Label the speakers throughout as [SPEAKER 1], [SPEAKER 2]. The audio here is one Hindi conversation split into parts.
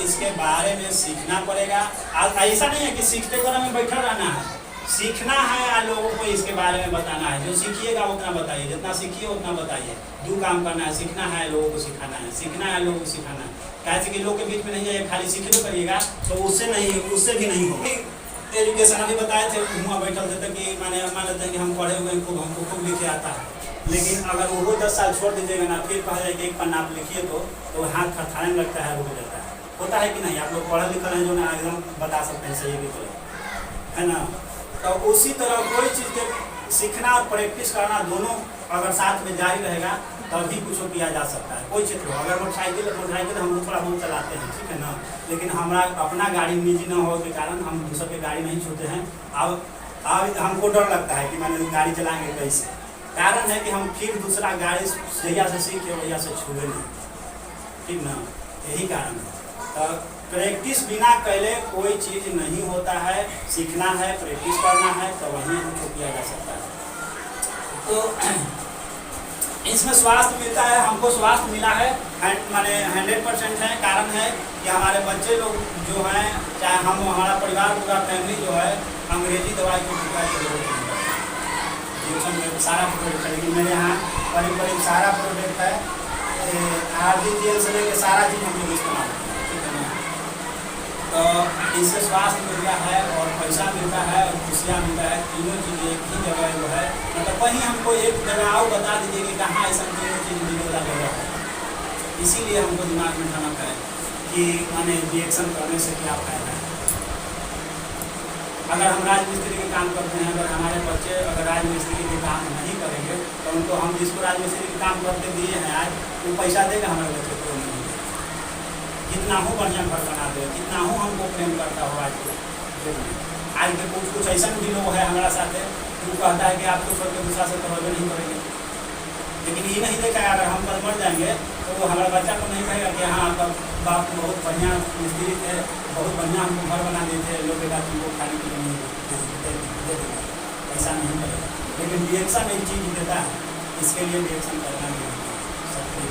[SPEAKER 1] इसके बारे में सीखना पड़ेगा। ऐसा नहीं है कि सीखते घर में बैठा रहना है, सीखना है या लोगों को इसके बारे में बताना है। जो सीखिएगा उतना बताइए, जितना सीखिए उतना बताइए। दो काम करना है, सीखना है, लोगों को सिखाना है, सीखना है, लोगों को सिखाना है। कैसे कि लोग के बीच में नहीं जाइए, खाली सीखने करिएगा तो उससे भी नहीं होगा। एजुकेशन अभी बताए थे, हुआ बैठल थे कि मान लेते हैं कि हम पढ़े हुए खूब, हमको खूब लिखे आता है, लेकिन अगर वो 10 साल छोड़ दीजिएगा ना, फिर कहा जाए कि एक पन्ना आप लिखिए तो हाथ थरथराने लगता है, रुक जाता है। होता है कि नहीं? आप लोग पढ़े लिखे हैं जो ना एकदम बता सकते हैं सही भी है ना। तो उसी तरह कोई चीज़ के सीखना और प्रैक्टिस करना दोनों अगर साथ में जारी रहेगा तभी कुछ किया जा सकता है। कोई क्षेत्र हो, अगर मोटरसाइकिल हम लोग थोड़ा बहुत चलाते हैं, ठीक है ना, लेकिन हमारा अपना गाड़ी निजी न हो के कारण हम दूसरे की गाड़ी नहीं छूते हैं। अब हमको डर लगता है कि मैंने गाड़ी चलाएंगे कैसे। कारण है कि हम फिर दूसरा गाड़ी जैया से सीखे वैया से छूए नहीं, ठीक ना, यही कारण है। तो प्रैक्टिस बिना पहले कोई चीज़ नहीं होता है, सीखना है, प्रैक्टिस करना है, तो वहीं हमको किया जा सकता है। तो इसमें स्वास्थ्य मिलता है, हमको स्वास्थ्य मिला है माने 100% है। कारण है कि हमारे बच्चे लोग जो हैं, चाहे हम हमारा परिवार पूरा फैमिली जो है, अंग्रेजी दवाई को टीका की जरूरत नहीं है। सारा प्रोडक्ट है, लेकिन मेरे यहाँ करीब सारा प्रोडक्ट है, RDGL से लेकर सारा चीज़ हम लोग इस्तेमाल करते हैं, ठीक है ना। तो इससे स्वास्थ्य मिलता है और पैसा मिलता है और खुशियाँ मिलता है। तीनों चीज़ एक ही जगह जो है, मतलब कहीं हमको एक जगह आओ बता दीजिए कि कहाँ ऐसा तीनों चीज़ मिलने वाला जगह है। इसीलिए हमको दिमाग में ठाना है कि माने रिएक्शन करने से क्या फायदा है। अगर हम राजमिस्त्री के काम करते हैं, अगर हमारे बच्चे अगर राजमिस्त्री के काम नहीं करेंगे तो उनको हम जिसको राजमिस्त्री के काम करके दिए हैं आज, वो पैसा देगा हमारे बच्चे को नहीं। कितना हो बढ़िया घर बना दे, कितना हो हमको प्रेम करता हो आज के कुछ ऐसा भी लोग है हमारा साथ है, वो कहता है कि आप तो छोड़ के दूसरा से तो नहीं करेंगे। लेकिन ये नहीं देखा अगर हम कल मर जाएंगे तो वो हमारे बच्चा को नहीं कहेगा कि हाँ आपका बाप बहुत बढ़िया मिस्त्री थे, बहुत बढ़िया हमको घर बना देते थे, लोग बेटा तुमको खाने के लिए नहीं दे देगा, ऐसा नहीं करेगा। लेकिन रिएक्शन एक चीज़ देता है, इसके लिए रिएक्शन करना नहीं सकते।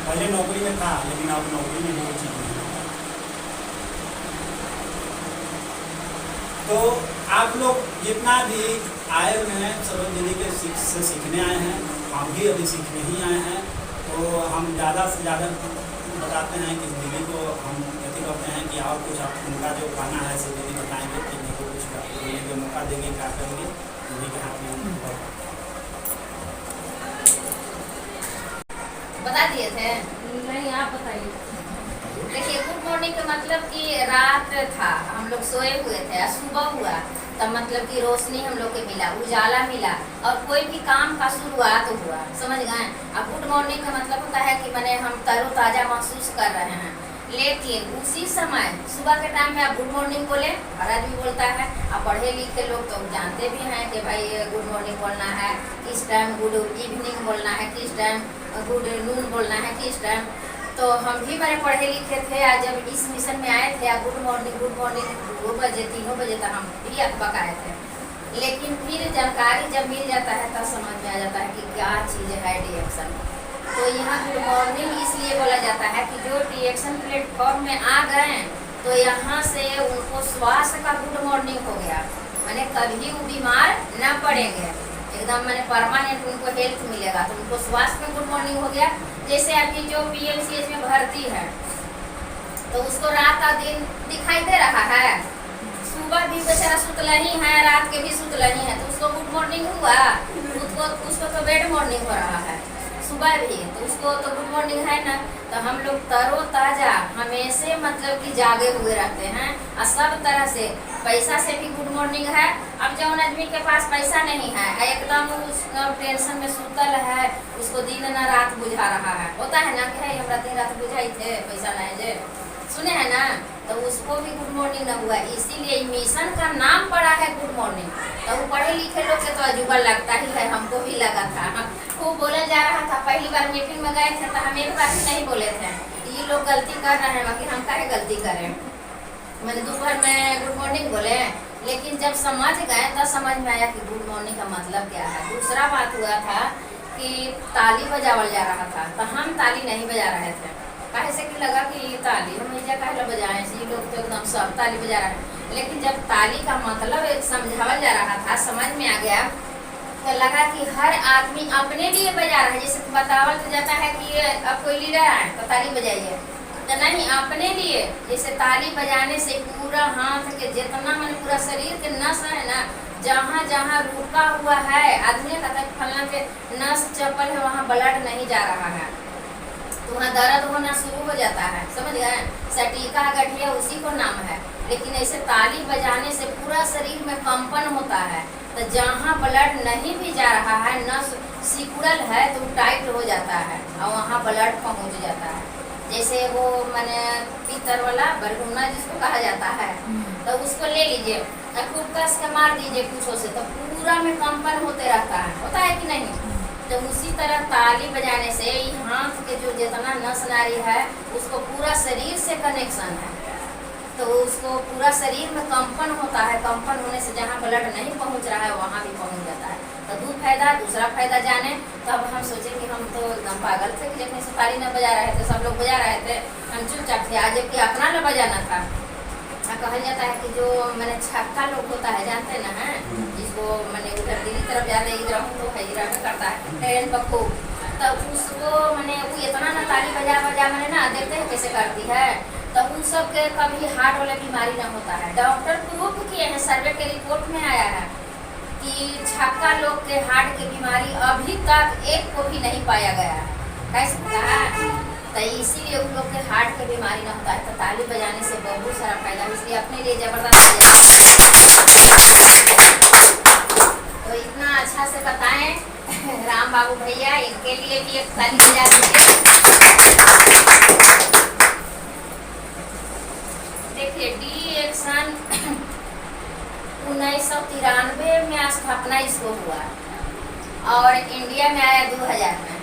[SPEAKER 1] पहले नौकरी में था, लेकिन अब नौकरी में वो चीज़ नहीं होता। तो आप लोग जितना भी आए हुए हैं, सब दिल्ली के से सीखने आए हैं, हम भी अभी सीखने ही आए हैं। तो हम ज़्यादा से ज़्यादा बताते हैं कि दिल्ली को हम ऐसे करते हैं कि और कुछ आप उनका जो खाना है सब दिल्ली बताएंगे कि नहीं को कुछ बोलने का मौका देंगे, क्या करेंगे, दिल्ली के हाथ में
[SPEAKER 2] बता दिए थे।
[SPEAKER 3] नहीं, आप बताइए।
[SPEAKER 2] देखिए, गुड मॉर्निंग का मतलब कि रात था, हम लोग सोए हुए थे, सुबह हुआ तब मतलब कि रोशनी हम लोग के मिला, उजाला मिला और कोई भी काम का शुरुआत हुआ, समझ गए। अब गुड मॉर्निंग का मतलब होता है कि मैंने हम तरोताज़ा महसूस कर रहे हैं। लेकिन उसी समय सुबह के टाइम में आप गुड मॉर्निंग बोले, हर आदमी बोलता है। अब पढ़े लिखे लोग तो जानते भी हैं कि भाई गुड मॉर्निंग बोलना है, किस टाइम गुड इवनिंग बोलना है, किस टाइम गुड नून बोलना है, किस टाइम। तो हम भी मैंने पढ़े लिखे थे, आज जब इस मिशन में आए थे गुड मॉर्निंग 2 बजे 3 बजे तक हम भी अखबार आए थे। लेकिन फिर जानकारी जब मिल जाता है तब समझ में आ जाता है कि क्या चीज़ है रिएक्शन। तो यहाँ गुड मॉर्निंग इसलिए बोला जाता है कि जो रिएक्शन प्लेटफॉर्म में आ गए तो यहाँ से उनको स्वास्थ्य का गुड मॉर्निंग हो गया, मैंने कभी वो बीमार न पड़ेंगे, एकदम मैंने परमानेंट उनको हेल्थ मिलेगा। तो उनको स्वास्थ्य में गुड मॉर्निंग हो गया। जैसे अभी जो PMCH में भर्ती है तो उसको रात का दिन दिखाई दे रहा है, सुबह भी बेचारा सुतला ही है, रात के भी सुतला ही है, तो उसको गुड मॉर्निंग हुआ। उसको तो बेड मॉर्निंग हो रहा है सुबह भी, तो उसको तो गुड मॉर्निंग है ना। तो हम लोग तरोताज़ा हमेशा मतलब कि जागे हुए रहते हैं और सब तरह से। पैसा से भी गुड मॉर्निंग है। अब जौन आदमी के पास पैसा नहीं है, एकदम उस टेंशन में सुतल है, उसको दिन न रात बुझा रहा है, होता है ना कि है हमरा दिन रात बुझाई थे पैसा नहीं जे, सुने हैं ना, तो उसको भी गुड मॉर्निंग न हुआ। इसीलिए मिशन का नाम पड़ा है गुड मॉर्निंग। तो वो पढ़े लिखे लोग के तो अजूबा लगता ही है, हमको भी लगा था, खूब बोला जा रहा था। पहली बार मीटिंग में गए थे तो हम एक बार भी नहीं बोले थे ये लोग गलती कर रहे हैं, बाकी हम काहे गलती करें। मैंने दोपहर में गुड मॉर्निंग बोले, लेकिन जब समझ गए तब समझ में आया कि गुड मॉर्निंग का मतलब क्या है। दूसरा बात हुआ था कि ताली बजावल जा रहा था, तो हम ताली नहीं बजा रहे थे। काहे से कि लगा कि ये ताली हम ऐजा काहे ला बजाए से, ये लोग तो एकदम सब ताली बजा रहा है। लेकिन जब ताली का मतलब समझावा जा रहा था, समझ में आ गया, तो लगा कि हर आदमी अपने लिए बजा रहा है। जैसे बतावल तो जाता है कि अब कोई लीडर आए तो ताली बजाइए, तो नहीं, अपने लिए। जैसे ताली बजाने से पूरा हाथ के जितना मैंने पूरा शरीर के नस है ना, जहाँ जहाँ रुका हुआ है आदमी का तक फलना के नस चपल है, वहाँ ब्लड नहीं जा रहा है, तो वहाँ दर्द होना शुरू हो जाता है। समझ गए? सटीका गठिया उसी को नाम है। लेकिन ऐसे ताली बजाने से पूरा शरीर में कंपन होता है, तो जहाँ ब्लड नहीं भी जा रहा है, नस सिकुड़ल है तो टाइट हो जाता है और वहाँ ब्लड पहुँच जाता है। जैसे वो मैंने पीतर वाला बरगुना जिसको कहा जाता है, तो उसको ले लीजिए, खूब कस के मार दीजिए कुछों से, तो पूरा में कंपन होते रहता है, होता है कि नहीं? तो उसी तरह ताली बजाने से हाथ के जो जितना नस नारी है उसको पूरा शरीर से कनेक्शन है, तो उसको पूरा शरीर में कंपन होता है। कंपन होने से जहाँ ब्लड नहीं पहुँच रहा है वहाँ भी पहुँच जाता है। तो दो फायदा, दूसरा फायदा जाने, तब हम सोचे कि हम तो एकदम पागल थे कि जब से ताली न बजा रहे थे, सब लोग बजा रहे थे, हम चुपचाप थे। आज जबकि अपना न बजाना था। कहा जाता है कि जो मैंने छक्का लोग होता है, जानते ना है, जिसको मैंने उधर दिल्ली तरफ जाते इधर तो खैरा में करता है ट्रेन पर खूब, तब उसको मैंने वो इतना ना ताली बजा बजा मैंने ना देखते हैं कैसे करती है, तब उन सब के कभी हार्ट वाला बीमारी ना होता है। डॉक्टर प्रूफ किए हैं, सर्वे के रिपोर्ट में आया है कि छक्का लोग के हार्ट की बीमारी अभी तक एक को भी नहीं पाया गया है। कैसे पता है? तो इसीलिए उन लोग के हार्ट की बीमारी ना होता है। तो ताली बजाने से बहुत सारा फायदा, इसलिए अपने लिए जबरदस्त। तो इतना अच्छा से बताएं राम बाबू भैया, इनके लिए भी एक ताली बजा दीजिए। देखिए, डी-एक्शन 1993 में स्थापना इसको हुआ और इंडिया में आया 2000 में।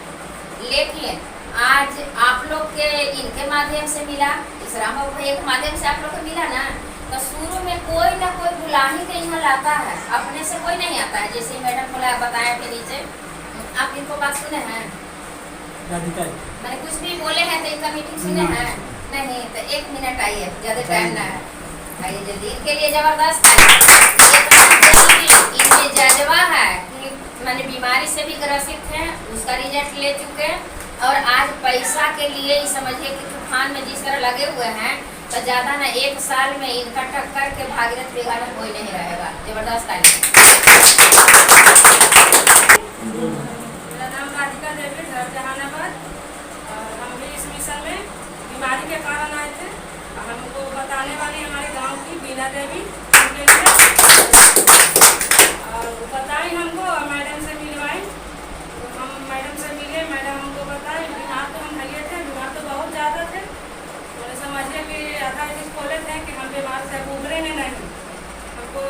[SPEAKER 2] लेकिन आज आप लोग के इनके माध्यम से मिला, इस राम बाबू भैया के माध्यम से आप लोग को मिला ना, तो शुरू में कोई ना कोई बुलाही के यहाँ लाता है, अपने से कोई नहीं आता है। जैसे मैडम को बताया के नीचे, आप इनको बात सुने हैं? मैंने कुछ भी बोले हैं तो इनका मीटिंग सुने हैं? नहीं। तो 1 मिनट आइए, ज़्यादा टाइम ना है, आइए जल्दी। इनके लिए जबरदस्त इनमें जज्बा है कि मैंने बीमारी से भी ग्रसित हैं, उसका रिजल्ट ले चुके हैं, और आज पैसा के लिए ही समझिए कि तूफान में जिस तरह लगे हुए हैं, तो ज़्यादा ना 1 साल में इनका टक्कर के भागीरथ बिगाड़ कोई नहीं रहेगा। जबरदस्त ताली।
[SPEAKER 3] मेरा नाम राधिका देवी, घर जहानाबाद। हम भी इस मिशन में बीमारी के कारण आए थे। हमको बताने वाली हमारे गांव की बीना देवी, उनके लिए और बताई हमको, मैडम से मिलवाई, तो हम मैडम से मिले। मैडम हमको बताई, बीमार तो हम भैया थे, बीमार तो बहुत ज़्यादा थे। उन्हें समझिए कि आधा चीज़ खोले थे कि हम बीमार से उभरे नहीं, हमको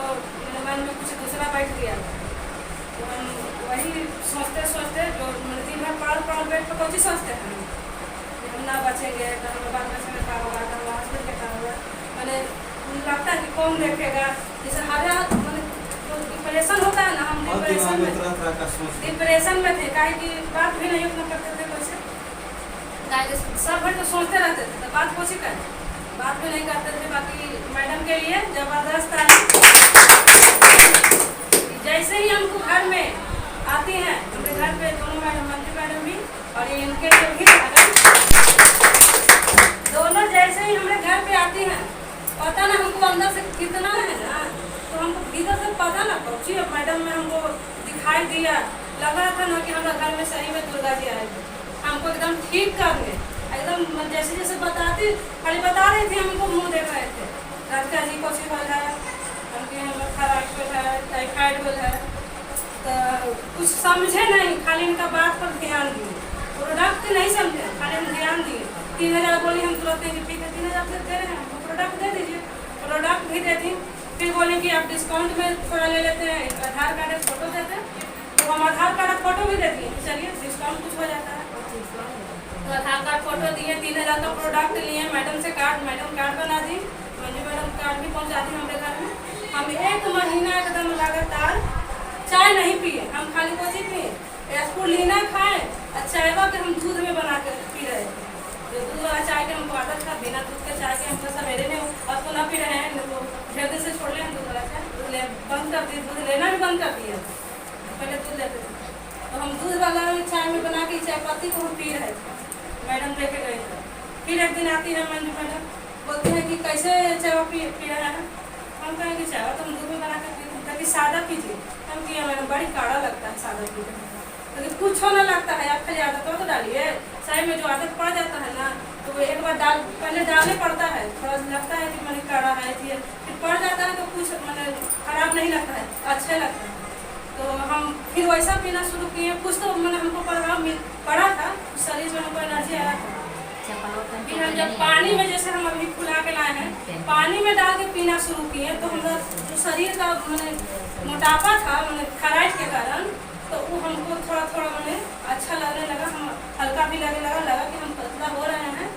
[SPEAKER 3] मन में कुछ दूसरा बैठ गया। तो हम वही सोचते सोचते जो दिन भर पढ़ बैठ कर कोई सोचते हैं कि हम ना बचेंगे, तो हमें बाल बच्चे में क्या होगा, तो हम हॉस्पिटल में क्या होगा। मैंने लगता है कि कौन देखेगा, जैसे हर मैंने तो डिप्रेशन होता है ना, हम डिप्रेशन में थे, काहे कि बात भी नहीं उतना करते थे कोई से, काहे कि सब भर तो सोचते रहते थे, तो बात कोई कर बात भी नहीं करते थे। बाकी मैडम के लिए जबरदस्त है, जैसे ही हमको घर में आती हैं, हमारे घर पे दोनों मैडम, मंत्री मैडम भी और ये इनके लिए भी दोनों जैसे ही हमारे घर पे आती हैं, पता ना हमको अंदर से कितना है ना, तो हमको भीतर से पता ना पहुँची। अब मैडम में हमको दिखाई दिया, लगा था ना कि हमारे घर में सही में दुर्गा जी आएगी, हमको एकदम ठीक करने, एकदम जैसे जैसे बताती, खाली बता रही थी, हमको मुँह देख रहे थे, राधिका जी को सी बोल है, उनके थायराइड है, टाइफाइड बोल है, तो कुछ समझे नहीं, खाली इनका बात पर ध्यान दिए, प्रोडक्ट नहीं समझे, खाली हम ध्यान दिए। 3000 बोली, हम तुरंत नहीं, ठीक है 3000 दे रहे हैं, हमको प्रोडक्ट दे दीजिए, प्रोडक्ट भी दे दी। फिर बोले कि आप डिस्काउंट में थोड़ा ले लेते हैं, आधार कार्ड एक फ़ोटो देते हैं, तो हम आधार कार्ड फ़ोटो भी दे दिए, चलिए डिस्काउंट कुछ हो जाता है। तो आधार कार्ड फ़ोटो दिए, 3000 का प्रोडक्ट लिए, मैडम से मैडम कार्ड बना दी, मंजू मैडम कार्ड भी पहुँचा दी हमारे घर में। हम 1 महीना एकदम लगातार चाय नहीं पिए, हम खाली कोची पिए, स्पूलिना खाएं, और चायवा के हम दूध में बना कर पी रहे थे। जो दूध वाला चाय के हमको आदत था, बिना दूध के चाय के हमको सवेरे में अब तो ना पी रहे हैं, वो ढेर दिन से छोड़ रहे हैं दूध वाला चाय, दूध बंद कर दिए, दूध लेना भी बंद कर दिया। पहले दूध लेते थे तो हम दूध वाला चाय में बना के चाय पत्ती को हम पी रहे थे, मैडम लेके गए थे। फिर एक दिन आती है मैडम बोलती है कि कैसे चाय पी रहा है, हम कहें कि चाय तुम दूध में बना के पी, ताकि सादा पीजिए। हम किया मैडम बड़ी काढ़ा लगता है सादा पीने में, लेकिन कुछ होना लगता है, आप खाली आदत तो डालिए, चाय में जो आदत पड़ जाता है ना तो वो एक बार पहले डालने पड़ता है, थोड़ा लगता है कि मैंने काढ़ा है, फिर पड़ जाता है तो कुछ मैंने खराब नहीं लगता है, अच्छा लगता है। तो हम फिर वैसा पीना शुरू किए, कुछ तो मैंने हमको प्रभाव पड़ा था, शरीर में हमको एनर्जी आया था। फिर हम जब पानी में, जैसे हम अभी फुला के लाए हैं, पानी में डाल के पीना शुरू किए तो हमारा जो शरीर का मैंने मोटापा था, मैंने थायराइड के कारण, तो वो हमको थोड़ा थोड़ा मैंने अच्छा लगने लगा, हम हल्का भी लगा कि हम पतला हो रहे हैं।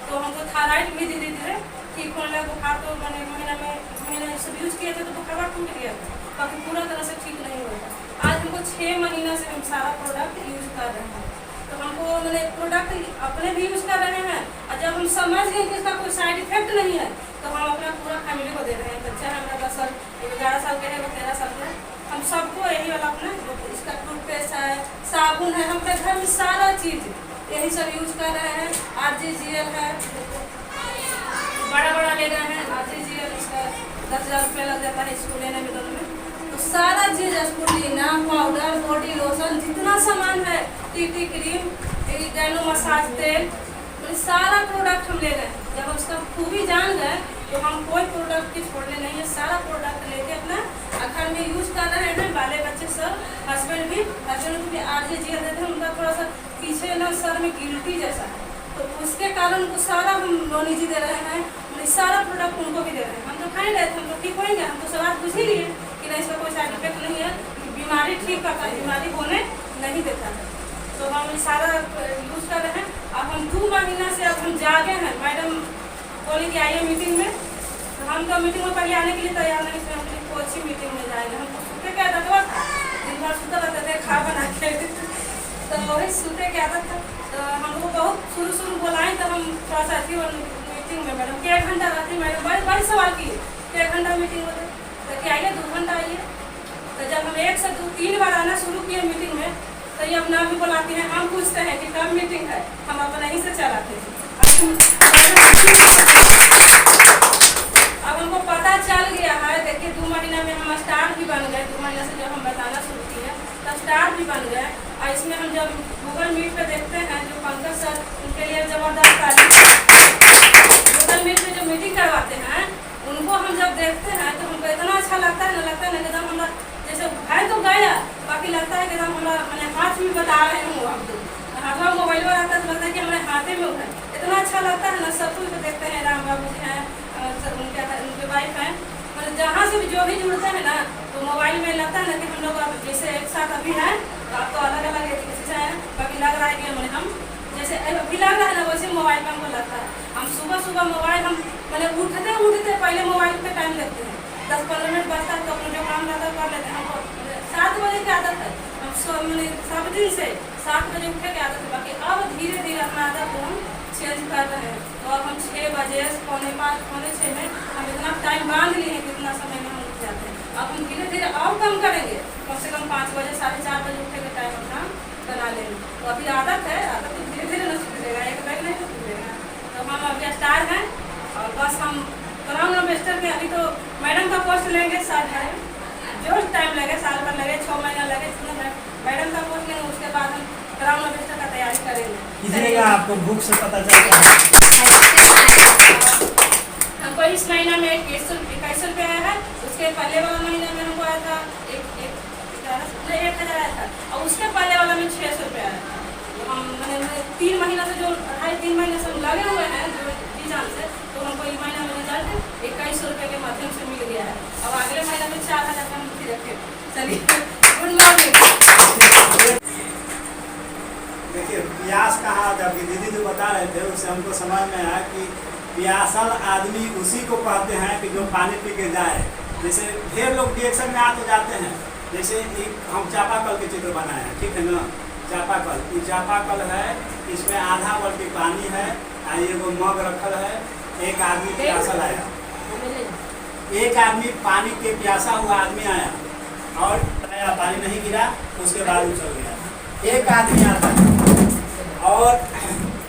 [SPEAKER 3] तो हमको थायराइड भी धीरे धीरे ठीक होने लगा। बुखार तो मैंने महीने सब यूज किए थे तो बुखार टूट गया था, बाकी पूरा तरह से ठीक नहीं हुआ। आज हमको 6 महीना से हम सारा प्रोडक्ट यूज कर रहे हैं, तो हमको मैंने प्रोडक्ट अपने भी यूज कर रहे हैं, और जब हम समझ गए कि इसका कोई साइड इफेक्ट नहीं है तो हम अपना पूरा फैमिली को दे रहे हैं। बच्चा है हमारा 10 साल, 11 साल के है, 13 साल के, हम सबको यही वाला अपना इसका टूथपेस्ट है, साबुन है, हम अपने घर में सारा चीज़ यही सब यूज कर रहे हैं। RGGL है, बड़ा ले रहे हैं RGGL, इसका 10,000 रुपये लग जाता है इसको लेने में दोनों में। तो सारा चीज़ स्पूलिना, पाउडर, बॉडी लोशन, जितना सामान है, टीटी क्रीम, गैनो मसाज तेल, सारा प्रोडक्ट हम ले गए। जब हम उसका खूबी जान गए तो हम कोई प्रोडक्ट की छोड़ने नहीं है, सारा प्रोडक्ट लेके अपना घर में यूज कर रहे हैं। बाले बच्चे सब, हस्बैंड भी RGGL देते हैं, उनका थोड़ा सा पीछे ना सर में गिल्टी जैसा है, तो उसके कारण उनको सारा हम नॉलेज दे रहे हैं, सारा प्रोडक्ट उनको भी दे रहे हैं। हम तो खाए रहे थे, हम तो ठीक होंगे, हम तो सवाल पूछ ही लिए कि नहीं इसका कोई साइड इफेक्ट नहीं है, बीमारी ठीक करता है, बीमारी होने नहीं देता है। तो हम सारा यूज कर रहे हैं। अब हम 2 महीना से अब हम जागे हैं। मैडम बोली कि आइए मीटिंग में, तो हम तो मीटिंग में पहले आने के लिए तैयार नहीं थे, हम कोई अच्छी मीटिंग में जाएंगे। हमको सूते के आदत हुआ था, दिन भर सूते रहते थे, खा बना के, तो वही सूते के आदत था। तो हमको बहुत शुरू बोलाएं, तो हम थोड़ा सा थी मीटिंग में। मैडम के 1 घंटा रहती, मैडम बड़ी सवाल की कि 1 घंटा मीटिंग होती, तो क्या आइए 2 घंटा आइए। तो जब हम 1 से 3 बार आना शुरू किए मीटिंग में, तो ये अपना भी बुलाती हैं, हम पूछते हैं कि कब मीटिंग है, हम अपना ही से चलाते हैं। अब हमको पता चल गया है, देखिए 2 महीना में हम स्टार भी बन गए। 2 महीना से जब हम बताना शुरू किए तब स्टार भी बन गए। और इसमें हम जब गूगल मीट पे देखते हैं, जो पंकज सर, उनके लिए जबरदस्त तारीफ। गूगल मीट पे जो मीटिंग करवाते हैं, उनको हम जब देखते हैं तो हमको इतना अच्छा लगता है ना एकदम हमारा जैसे है तो गया, बाकी लगता है कि एकदम हमारा मैंने हाथ में बता रहे हूँ। हम तो हाथ मोबाइल में रहता है तो लगता है कि हमारे हाथे में उठा, इतना अच्छा लगता है ना। सब कुछ देखते हैं, राम बाबू जी हैं, उनके वाइफ हैं, मतलब जहाँ से भी जो भी जुड़ते हैं ना, तो मोबाइल में लगता है ना कि हम लोग अब जैसे एक साथ अभी हैं, तो आपको अलग अलग किसी से हैं, बाकी लग रहा है कि हम जैसे अभी लग रहा है ना, वैसे मोबाइल पर हमको लगता है। हम सुबह मोबाइल हम मैंने उठते पहले मोबाइल पे टाइम लगते हैं, 10-15 मिनट बचता है तो अपना जो काम रहता है कर लेते हैं। हमको 7 बजे की आदत है, हम मैंने सब दिन से 7 बजे उठे की आदत है। बाकी अब धीरे धीरे अपना आदत को हम चेंज कर रहे हैं। तो अब हम 6 बजे, 5:45, 5:45 में हम इतना टाइम बांध लिए हैं, कितना समय में हम उठ जाते हैं। अब हम धीरे धीरे और कम करेंगे, कम से कम 5 बजे, 4:30 बजे उठे के टाइम अपना बना लेंगे। तो अभी आदत है, आदत तो धीरे धीरे न छूटेगा, एक बैग नहीं छूटेगा। तो हम अभी स्टार हैं, और बस हम ब्राउन एम्बेसडर में अभी तो मैडम का पोस्ट लेंगे, साल भर जो टाइम लगे, साल भर लगे, 6 महीना लगे, मैडम का पोस्ट लेंगे, उसके बाद हम ब्राउन एम्बेसडर का तैयारी करेंगे।
[SPEAKER 1] कीजिएगा, आपको बुक से पता चलता है।
[SPEAKER 3] हमको इस महीना में 21 रुपये आया है, उसके पहले वाला महीना में हमको आया था 1,000 आया था, और उसके पहले वाला में 600 रुपये आया था। तो हम मैंने 3 महीना से जो 2.5-3 महीने से लगे हुए हैं जी जान से, तो हमको इस महीना में रिजल्ट 21 रुपये के माध्यम से मिल गया है। अब अगले महीना में 4,000 का हम फिर रखें। चलिए, गुड मॉर्निंग।
[SPEAKER 1] देखिए, प्यास कहाँ, जब दीदी जो बता रहे थे उससे हमको समझ में आया कि प्यासल आदमी उसी को कहते हैं कि जो पानी पी के जाए। जैसे ढेर लोग रिएक्शन में आ तो जाते हैं, जैसे एक हम चापाकल के चित्र बनाए हैं, ठीक है ना, चापाकल, ये चापाकल है, इसमें आधा बाल्टी पानी है, आई एगो मग रखल है, एक आदमी प्यासा आया, एक आदमी पानी के प्यासा हुआ आदमी आया और पानी नहीं गिरा, उसके बाद उछल गया। एक आदमी आता है और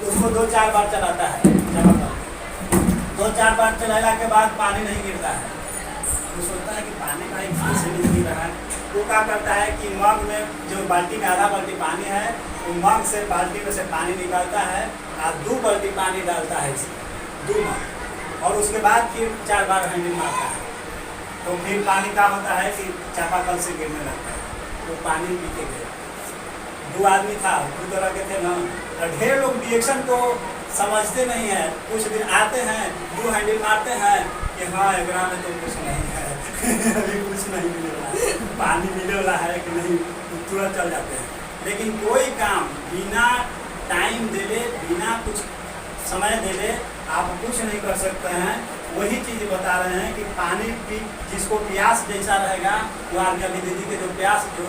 [SPEAKER 1] उसको 2-4 बार चलाता है, 2-4 बार चलाने के बाद पानी नहीं गिरता है। वो सोचता है कि पानी भाई फिर से नहीं गिर रहा है। वो क्या करता है कि मग में जो बाल्टी में आधा बाल्टी पानी है, वो मग से बाल्टी में से पानी निकालता है और 2 बाल्टी पानी डालता है इसमें, 2 मग, और उसके बाद फिर 4 बार हैंडल मारता है। तो फिर पानी का होता है कि चापाकल से गिरने लगता है, तो पानी पी के गए। 2 आदमी था, 2 तरह के थे ना, तो ढेर लोग रिएक्शन को समझते नहीं है। कुछ दिन आते हैं, 2 हैंडल मारते हैं कि हाँ एकरा में तो कुछ नहीं है अभी कुछ नहीं मिले वाला, पानी मिले वाला है कि नहीं, तुरंत चल जाते हैं। लेकिन कोई काम बिना टाइम देले, बिना कुछ समय देले आप कुछ नहीं कर सकते हैं। वही चीज़ बता रहे हैं कि पानी पी, जिसको प्यास जैसा रहेगा, वो आज अभी दीदी के जो प्यास जो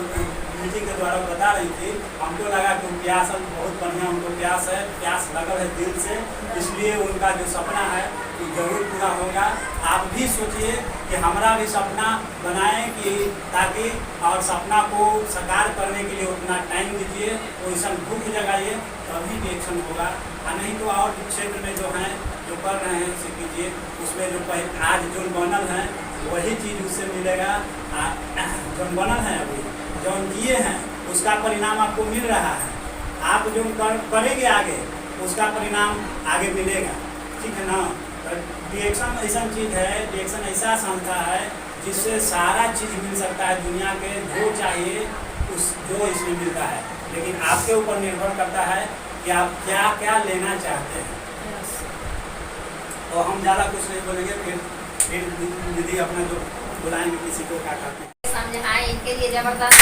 [SPEAKER 1] मीटिंग के द्वारा बता रही थी, हमको लगा कि प्यास बहुत बढ़िया उनको प्यास है, प्यास लगल है दिल से, इसलिए उनका जो सपना है वो जरूर पूरा होगा। आप भी सोचिए कि हमारा भी सपना बनाएं कि ताकि और सपना को साकार करने के लिए उतना टाइम दीजिए, वैसा भूख जगाइए, तभी भी एक्शन होगा। और नहीं तो और क्षेत्र में जो हैं जो कर रहे हैं उसे कीजिए, उसमें जो आज जो बनल है वही चीज़ उससे मिलेगा। जो बनल है अभी जो किए हैं उसका परिणाम आपको मिल रहा है, आप जो करेंगे आगे उसका परिणाम आगे मिलेगा, ठीक है ना। रिएक्शन ऐसा चीज़ है, रिएक्शन ऐसा संस्था है जिससे सारा चीज़ मिल सकता है दुनिया के, जो चाहिए उस जो इसमें मिलता है। लेकिन आपके ऊपर निर्भर करता है कि आप क्या क्या लेना चाहते हैं। तो हम ज़्यादा कुछ नहीं बोलेंगे, फिर दीदी अपना जो बुलाएंगे किसी को क्या कहते हैं
[SPEAKER 2] समझाएं, इनके लिए जबरदस्त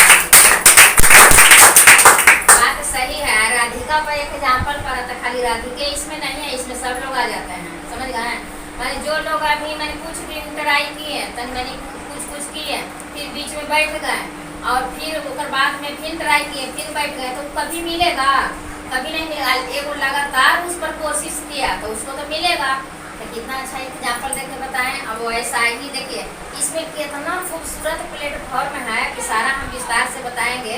[SPEAKER 2] बात सही है। राधिका पर एक एग्जाम्पल पड़ा था, खाली राधिका इसमें नहीं है, इसमें सब लोग आ जाते हैं, समझ गए। मैंने जो लोग अभी मैंने कुछ दिन ट्राई किए, तन मैंने कुछ किए, फिर बीच में बैठ गए और फिर उसके बाद में फिर ट्राई किए, फिर बैठ गए, तो कभी मिलेगा? कभी नहीं मिलेगा। एक लगातार उस पर कोशिश किया तो उसको तो मिलेगा। तो कितना अच्छा एग्जाम्पल देके बताएं। अब ऐसा ही देखिए, इसमें कितना खूबसूरत प्लेटफॉर्म है कि सारा हम विस्तार से बताएंगे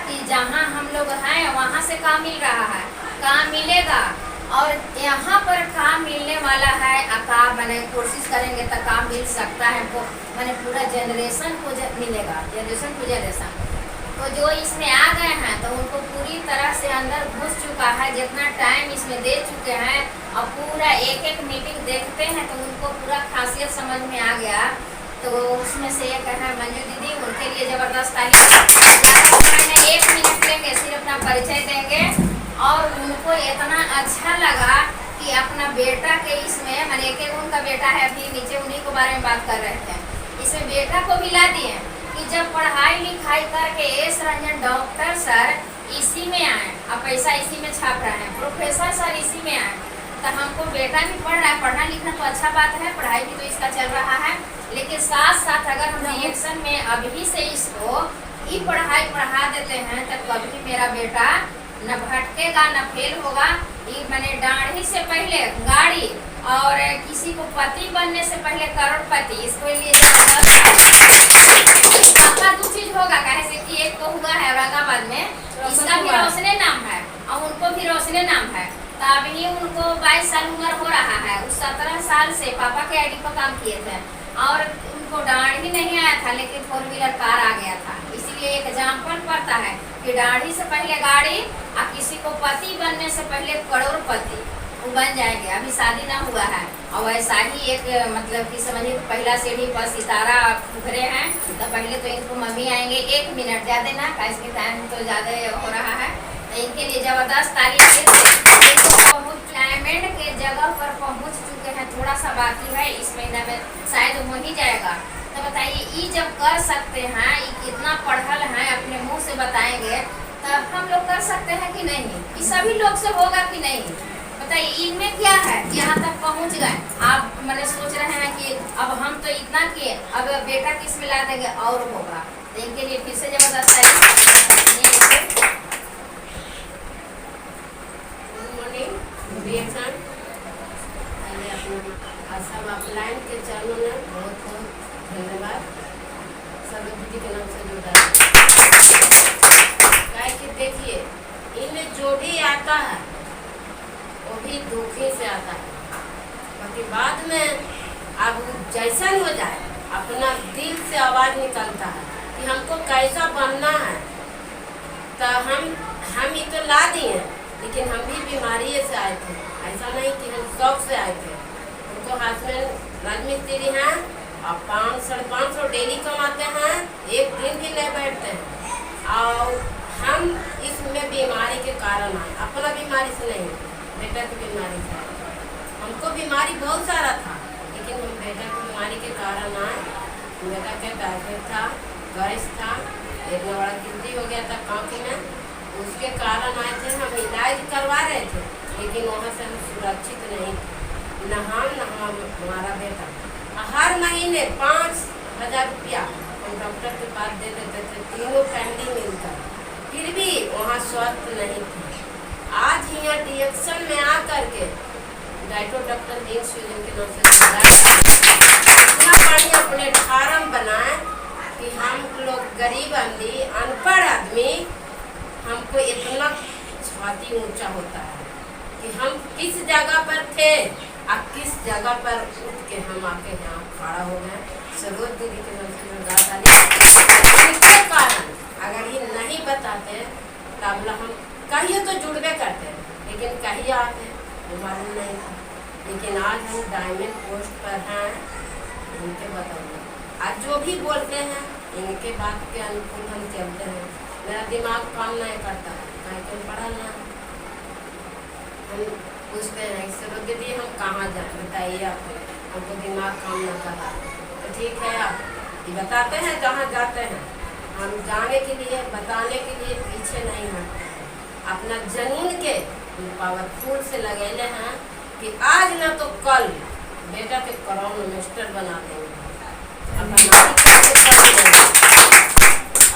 [SPEAKER 2] कि जहाँ हम लोग हैं वहाँ से काम मिल रहा है, काम मिलेगा, और यहाँ पर काम मिलने वाला है। काम मैंने कोशिश करेंगे तो काम मिल सकता है, वो मैंने पूरा जनरेशन को मिलेगा, जनरेशन टू जनरेशन। तो जो इसमें आ गए हैं तो उनको पूरी तरह से अंदर घुस चुका है, जितना टाइम इसमें दे चुके हैं और पूरा एक मीटिंग देखते हैं तो उनको पूरा खासियत समझ में आ गया। तो उसमें से एक है मंजू दीदी, उनके लिए जबरदस्त ताली। 1 मिनट लेंगे, सिर्फ अपना परिचय देंगे और उनको इतना अच्छा लगा कि अपना बेटा के इसमें मैंने एक उनका बेटा है, अभी नीचे उन्हीं के बारे में बात कर रहे थे, इसमें बेटा को भी ला दिए कि जब पढ़ाई लिखाई करके एस रंजन डॉक्टर सर इसी में आए, अब पैसा इसी में छाप रहे हैं, प्रोफेसर सर इसी में आए, तो हमको बेटा भी पढ़ रहा है, पढ़ना लिखना तो अच्छा बात है, पढ़ाई भी तो इसका चल रहा है, लेकिन साथ साथ अगर हम रिएक्शन में अभी से इसको ये पढ़ाई पढ़ा देते हैं तो कभी मेरा बेटा न भटकेगा न फेल होगा। ये मैंने दाढ़ी से पहले गाड़ी और किसी को पति बनने से पहले करोड़पति, इसको लिए आपका 2 चीज होगा, कहे कि एक तो हुआ है औरंगाबाद में, इसका भी रोशने नाम है और उनको भी रोशने नाम है। तो अभी उनको 22 साल उम्र हो रहा है, उस 17 साल से पापा के आईडी पर काम किए थे और उनको दाढ़ी नहीं आया था, लेकिन 4 व्हीलर कार आ गया था। इसीलिए एक एग्जाम्पल पड़ता है कि दाढ़ी से पहले गाड़ी और किसी को पति बनने से पहले करोड़पति वो बन जाएंगे। अभी शादी ना हुआ है और वैसा ही एक मतलब कि समझिए पहला सीढ़ी पर सितारा उभरे हैं, तो पहले तो इनको मम्मी आएंगे। 1 मिनट ज़्यादा ना, इसके टाइम तो ज़्यादा हो रहा है, तो इनके लिए जबरदस्त तारीफ। डायमंड के जगह पर पहुंच चुके हैं, थोड़ा सा बाकी है, इस महीना में शायद हो ही जाएगा। तो बताइए ये जब कर सकते हैं, ये कितना पढ़ल है, अपने मुंह से बताएंगे, तब हम लोग कर सकते हैं कि नहीं? ये सभी लोग से होगा कि नहीं? बताइए इनमें क्या है, यहाँ तक पहुँच गए। आप मैंने सोच रहे हैं कि अब हम तो इतना किए, अब बेटा किस में ला देंगे और होगा, तो इनके लिए फिर से जबरदस्त
[SPEAKER 4] सब अपलाइन के चरणों में बहुत बहुत धन्यवाद। सब दीदी के नाम से जुड़ा है कि देखिए इनमें जो भी आता है वो भी धोखे से आता है, बाकी बाद में अब जैसा हो जाए अपना दिल से आवाज़ निकलता है कि हमको कैसा बनना है। तो हम ही तो ला दिए, लेकिन हम भी बीमारी से आए थे, ऐसा नहीं कि हम शौक से आए थे। उनको हस्बैंड राजमिस्त्री हैं और 500-550 डेली कमाते हैं, एक दिन भी नहीं बैठते हैं। और हम इसमें बीमारी के कारण आए, अपना बीमारी से नहीं, बेटा की बीमारी से आए। हमको बीमारी बहुत सारा था, लेकिन हम बेटा की बीमारी के कारण आए। बेटा के टाइफाइड था, गैस था, एक बड़ा गिल्टी हो गया था कांकी में, उसके कारण आए थे। हम इलाज करवा रहे थे, लेकिन वहाँ से हम सुरक्षित नहीं थे, न हमारा बेटा। हर महीने 5,000 रुपया हम डॉक्टर के पास दे देते थे, तीनों फैमिली मिलकर, फिर भी वहाँ स्वस्थ नहीं थे। आज यहाँ डिएक्शन में आ करके डाइटो डॉक्टर के नाम से इतना बढ़िया प्लेटफार्म बनाए कि हम लोग गरीब आदमी, अनपढ़ आदमी, हमको इतना छाती ऊंचा होता है कि हम किस जगह पर थे और किस जगह पर उठ के हम आके यहाँ खड़ा हो गए। सरोज दीदी के नाम से कारण अगर ये नहीं बताते तब हम कहिए तो जुड़वे करते, लेकिन कहिए आते वो मालूम नहीं था। लेकिन आज हम डायमंड पोस्ट पर हैं, इनके बताइए। आज जो भी बोलते हैं इनके बात के अनुकूल हम चलते हैं। मेरा दिमाग काम नहीं करता, कहीं पढ़ा ना। हम पूछते हैं सरोज दीदी हम कहाँ जाए बताइए, आपको हमको दिमाग काम ना कर रहा। तो ठीक है, आप ये बताते हैं जहाँ जाते हैं। हम जाने के लिए, बताने के लिए पीछे नहीं हैं, अपना जनून के पावरफुल से लगेले हैं कि आज ना तो कल बेटा के करोड़ मिनिस्टर बना देंगे।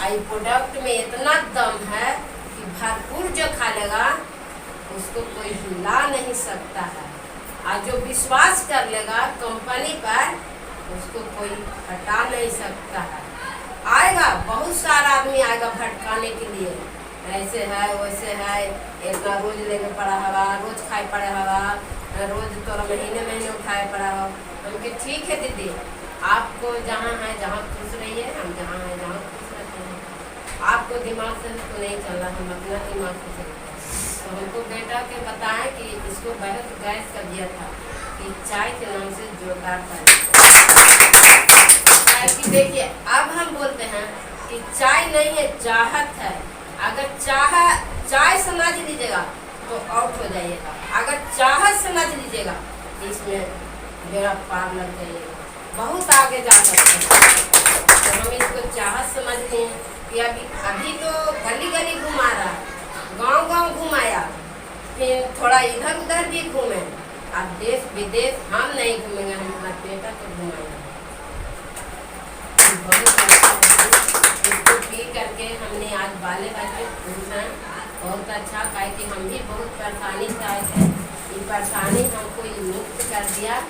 [SPEAKER 4] आई प्रोडक्ट में इतना दम है कि भरपूर जो खा लेगा उसको कोई हिला नहीं सकता है, और जो विश्वास कर लेगा कंपनी पर उसको कोई हटा नहीं सकता है। आएगा बहुत सारा आदमी आएगा भटकाने के लिए, ऐसे है वैसे है, इतना रोज लेके पड़ा हवा, रोज खाए पड़े हवा, रोज तोरा महीने उठाए पड़ा हो। हमके ठीक है दीदी, आपको जहाँ है जहाँ खुश रहिए, हम जहाँ हैं जहाँ खुश रहते हैं। आपको दिमाग से तो नहीं चल रहा, हम अपना दिमाग से चलते हैं। तो हमको बेटा के बताएं कि इसको बहुत गैस कर दिया था कि चाय के नाम से जोरदार था। देखिए अब हम बोलते हैं कि चाय नहीं है चाहत है। अगर चाय समझ लीजिएगा तो आउट हो जाइएगा, अगर चाहत समझ लीजिएगा तो इसमें मेरा पार लग जाइएगा, बहुत आगे जा सकते हैं। तो हम इसको चाहत समझ लें कि अभी तो गली गली घुमा रहा है, गांव घुमाया, फिर थोड़ा इधर उधर भी घूमे। अब देश विदेश हम नहीं घूमेंगे, हम अपना बेटा को घुमाएंगे। इसको पी करके हमने आज बाले बच्चे खुश हैं, बहुत अच्छा। काहे कि हम भी बहुत परेशानी से आए थे, ये परेशानी हमको मुक्त कर दिया।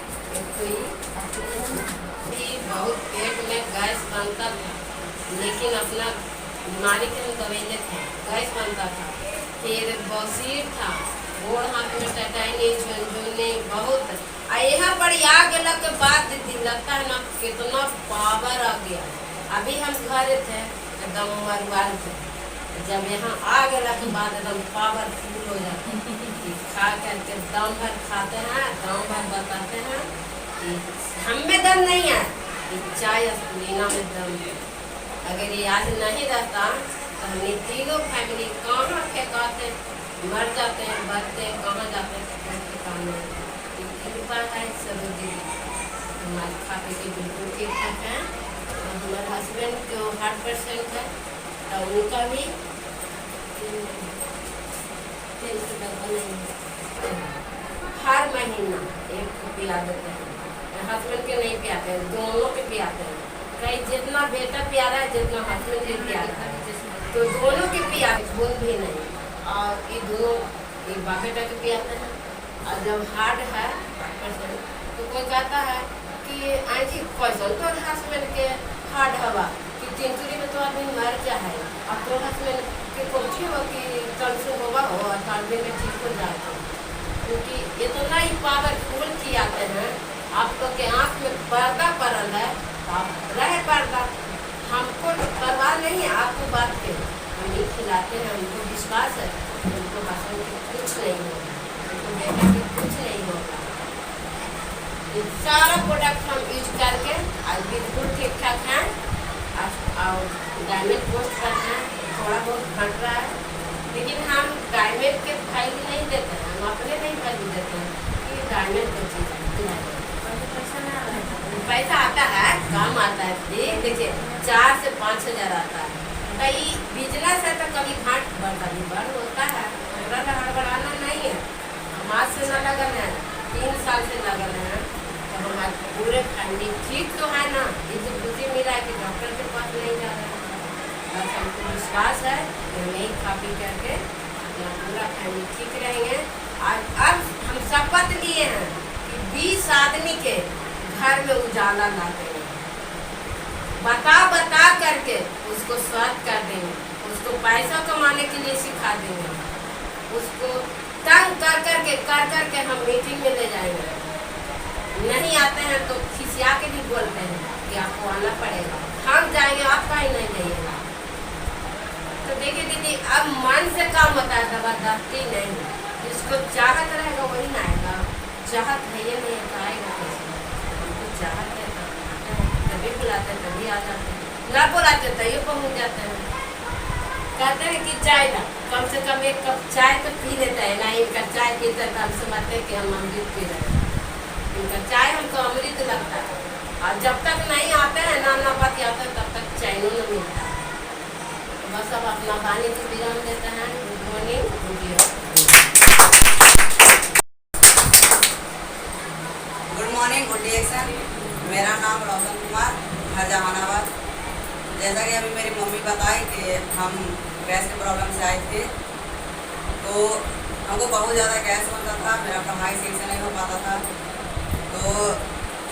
[SPEAKER 4] बहुत पेट में गैस बनता था, लेकिन अपना बीमारी के हम दवेले थे, गैस बनता था, फिर बसीर था, गोड़ हाथ में टटाई झुनझुनी बहुत। यहाँ पर आ गया के बाद दीदी लगता है ना कितना पावर आ गया। अभी हम घर थे एकदम मरुआल थे, जब यहाँ आ गया के बाद एकदम पावरफुल हो जाते हैं। खा करके दम भर खाते हैं, दम भर बताते हैं कि हम में दम नहीं है, चाय स्पूलिना में दम है। अगर ये आज नहीं रहता तो हमने तीनों फैमिली कहाँ फेंकाते, मर जाते हैं, बचते हैं, कहाँ जाते हैं, कृपा है सरोज दीदी। हमारे खाते के बिल्कुल ठीक ठाक हैं, और हमारे हस्बैंड जो हार्ट पेशेंट है तो उनका भी हर महीना एक पिला देते हैं। हस्बैंड के नहीं पियाते हैं, दोनों के पियाते हैं। कहीं जितना बेटा प्यारा है जितना हस्बैंड भी प्यारा है, तो दोनों के पियाते, खून भी नहीं। और ये दोनों एक बेटा के पियाते हैं, और जब हार्ट है तो तो कोई कहता है कि आंटी कैसन तो हस्बैंड के हार्ड हवा कि तिंतुरी में तो आदमी मर जाए, अब तो हस्बैंड के कोची हो कि टेंशन होगा हो और तालमेल में ठीक हो जाए, क्योंकि इतना ही पावरफुल किया हैं। आप लोग के आँख में पर्दा पड़ल है, आप रहे पर्दा, हमको परवाह नहीं है आपको बात के, हम ही खिलाते हैं, हमको विश्वास है, उनको भाषण के कुछ नहीं होगा, उनको बेटे के कुछ नहीं होगा। ये सारा प्रोडक्ट हम यूज करके आज बिल्कुल ठीक ठाक हैं और डायमंड पोस्ट करते हैं, थोड़ा बहुत घट रहा है, लेकिन हम डायमंड के फाइल नहीं देते हैं, हम अपने नहीं फाइल देते हैं कि डायमंड को चीज़ पैसा आता है, काम आता है। देखिए 4 से 5 हज़ार आता है, कई बिजनेस है तो कभी घाट कभी बढ़ होता है, हमारा हड़बड़ाना नहीं है। हम आज से न लगन है, 3 साल से लगन है, तो हमारे पूरे फैमिली ठीक तो है ना, इससे खुशी मिला है कि डॉक्टर के पास नहीं जा रहे हैं, बस हमको विश्वास है कि हम यही खा पी करके अपना पूरा फैमिली ठीक रहेंगे। अब हम शपथ लिए हैं कि 20 आदमी के घर में उजाला ला देंगे, बता करके उसको स्वाद कर देंगे, उसको पैसा कमाने के लिए सिखा देंगे, उसको तंग कर करके हम मीटिंग में ले जाएंगे। नहीं आते हैं तो खिसिया के भी बोलते हैं कि आपको आना पड़ेगा, हम जाएंगे आप कहीं नहीं जाइएगा। तो देखिए दीदी, अब मन से काम होता है, जबरदस्ती नहीं, जिसको चाहत रहेगा वही ना आएगा, चाहत है ये नहीं तो आएगा कैसे, चाहते हैं तभी बुलाते हैं तभी आ जाते हैं, ना बुलाते तभी पहुँच जाते हैं। कहते हैं कि चाय ना कम से कम 1 कप चाय तो पी लेता है ना, इनका चाय पीते हैं तो हम समझते हैं कि हम अमृत पी रहे हैं, इनका चाय हमको अमृत लगता है। और जब तक नहीं आते हैं ना बात आते हैं तब तक चैन नहीं मिलता है। तो बस अब अपना वाणी को विराम देते हैं। Good morning,
[SPEAKER 5] good morning, good reaction. मेरा नाम रोशन कुमार, घर जहानाबाद। जैसा कि अभी मेरी मम्मी बताई कि हम गैस के प्रॉब्लम से आए थे, तो हमको बहुत ज़्यादा गैस बनता था, मेरा पढ़ाई सही से नहीं हो पाता था, तो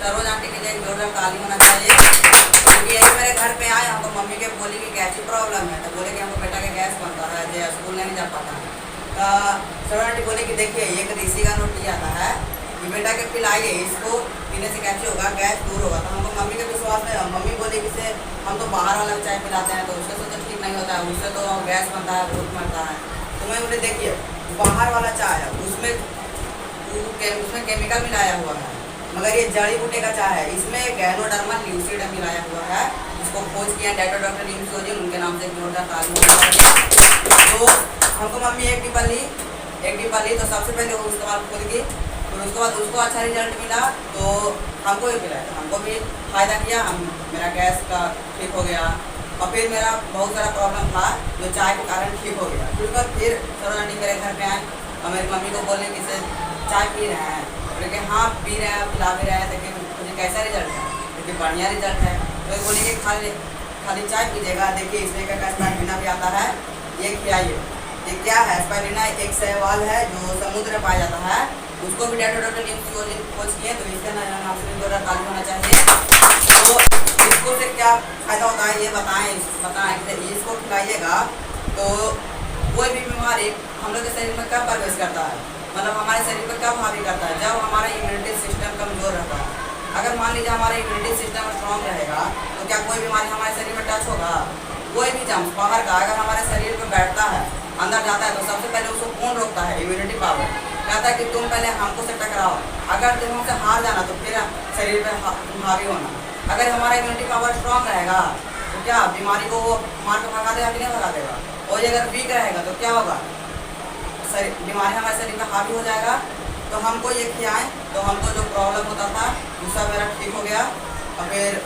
[SPEAKER 5] सरोज आंटी के लिए जोरदार ताली होना चाहिए, क्योंकि यही मेरे घर पे आए, हमको मम्मी के बोली कि कैसी प्रॉब्लम है, तो बोले कि हमको बेटा के गैस बनता है, जो स्कूल नहीं जा पाता। तो सरोज आंटी बोली कि देखिए एक ऋषि का नोट लिया आता है, ये बेटा के पिलाइए, इसको पीने से कैसे होगा, गैस दूर होगा। तो हमको मम्मी के विश्वास में मम्मी बोली कि से हम तो बाहर वाला चाय पिलाते हैं, तो उससे तो ठीक नहीं होता है, उससे तो गैस बनता है, भूख मरता है। तो मैं बोले देखिए बाहर वाला चाय है, उसमें केमिकल मिलाया हुआ है, मगर ये जड़ी बूटी का चाय है, इसमें गैनोडर्मा ल्यूसिड मिलाया हुआ है, इसको खोज किया डॉक्टर ल्यूसिड, उनके नाम से जोरदार ताली। तो हमको मम्मी एक डिब्बा ली, तो सबसे पहले वो इस्तेमाल खुद की, फिर उसके बाद उसको अच्छा रिजल्ट मिला, तो हमको भी पिलाया, हमको भी फ़ायदा किया, मेरा गैस का ठीक हो गया, और फिर मेरा बहुत सारा प्रॉब्लम था जो चाय के कारण ठीक हो गया। उसके बाद फिर सरोज आंटी मेरे घर पे आए और मेरी मम्मी को बोलने कि से चाय पी रहे हैं, बोले कि हाँ पी रहे हैं, पिला भी रहे हैं, लेकिन मुझे कैसा रिजल्ट है, लेकिन बढ़िया रिजल्ट है। तो बोले कि खाली चाय पीजिएगा, देखिए इसमें का स्पाइरुलिना भी आता है, ये खिलाइए। ये क्या है, स्पाइरुलिना एक शैवाल है जो समुद्र में पाया जाता है, उसको भी डॉक्टर ल्यूसिड खोज किए, तो इसका नाम से जोरदार ताली होना चाहिए। तो इसको से क्या फ़ायदा होता है ये बताएं कि इसको खिलाइएगा तो कोई भी बीमारी हम लोग के शरीर में कब प्रवेश करता है, मतलब हमारे शरीर पर कब हावी करता है, जब हमारा इम्यूनिटी सिस्टम कमज़ोर रहता है। अगर मान लीजिए हमारा इम्यूनिटी सिस्टम स्ट्रॉन्ग रहेगा तो क्या कोई बीमारी हमारे शरीर में टच होगा, कोई भी जम्स बाहर का अगर हमारे शरीर में बैठता है, अंदर जाता है, तो सबसे पहले उसको कौन रोकता है, इम्यूनिटी पावर। कहता है कि तुम पहले हमको से टकराओ, अगर तुम हमसे हार जाना तो फिर शरीर पर हावी होना। अगर हमारा इम्यूनिटी पावर स्ट्रॉन्ग रहेगा तो क्या बीमारी को वो मार कर भगा देगा कि नहीं भगा देगा, और ये अगर वीक रहेगा तो क्या होगा, बीमारी हमारे शरीर में हावी हो जाएगा। तो हमको ये खिलाएं, तो हमको जो प्रॉब्लम होता था वो सब मेरा ठीक हो गया। और फिर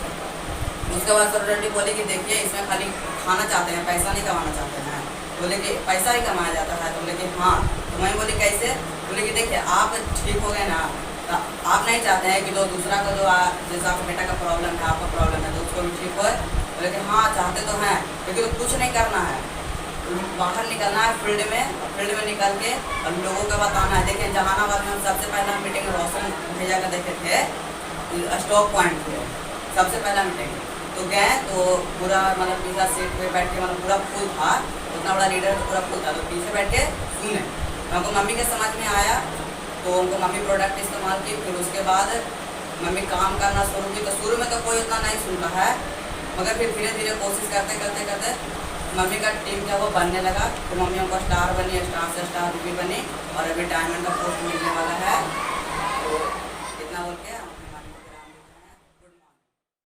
[SPEAKER 5] उसके बाद सरोज आंटी बोले कि देखिए इसमें खाली खाना चाहते हैं, पैसा नहीं कमाना चाहते हैं। बोले कि पैसा ही कमाया जाता है, तो बोले कि हाँ। तो मैं बोली कैसे, बोले कि देखिए आप ठीक हो गए ना, तो आप नहीं चाहते हैं कि जो दूसरा को जो जैसे आपका बेटा का प्रॉब्लम है, आपका प्रॉब्लम है, तो उसको भी ठीक हो। बोले कि हाँ चाहते तो हैं, लेकिन तो कुछ नहीं करना है, बाहर निकलना है फील्ड में निकल के और लोगों को बताना है। देखिए जहानाबाद में हम सबसे पहला मीटिंग रोशन भेजा कर देखे थे स्टॉप पॉइंट पे, सबसे पहला मीटिंग तो गए तो पूरा मतलब पीछा सीट पे बैठ के मतलब पूरा फुल था, उतना बड़ा लीडर तो पूरा फुल था, तो पीछे बैठ के सुने। हमको मम्मी के समझ में आया तो उनको मम्मी प्रोडक्ट इस्तेमाल की। फिर उसके बाद मम्मी काम करना शुरू की। तो शुरू में तो कोई उतना नहीं सुनता है, मगर फिर धीरे धीरे कोशिश करते करते करते मम्मी का टीम क्या वो बनने लगा। तो मम्मी हमको स्टार बनी, स्टार से स्टार भी बनी और अभी डायमंड का पोस्ट मिलने वाला है। तो इतना बोल के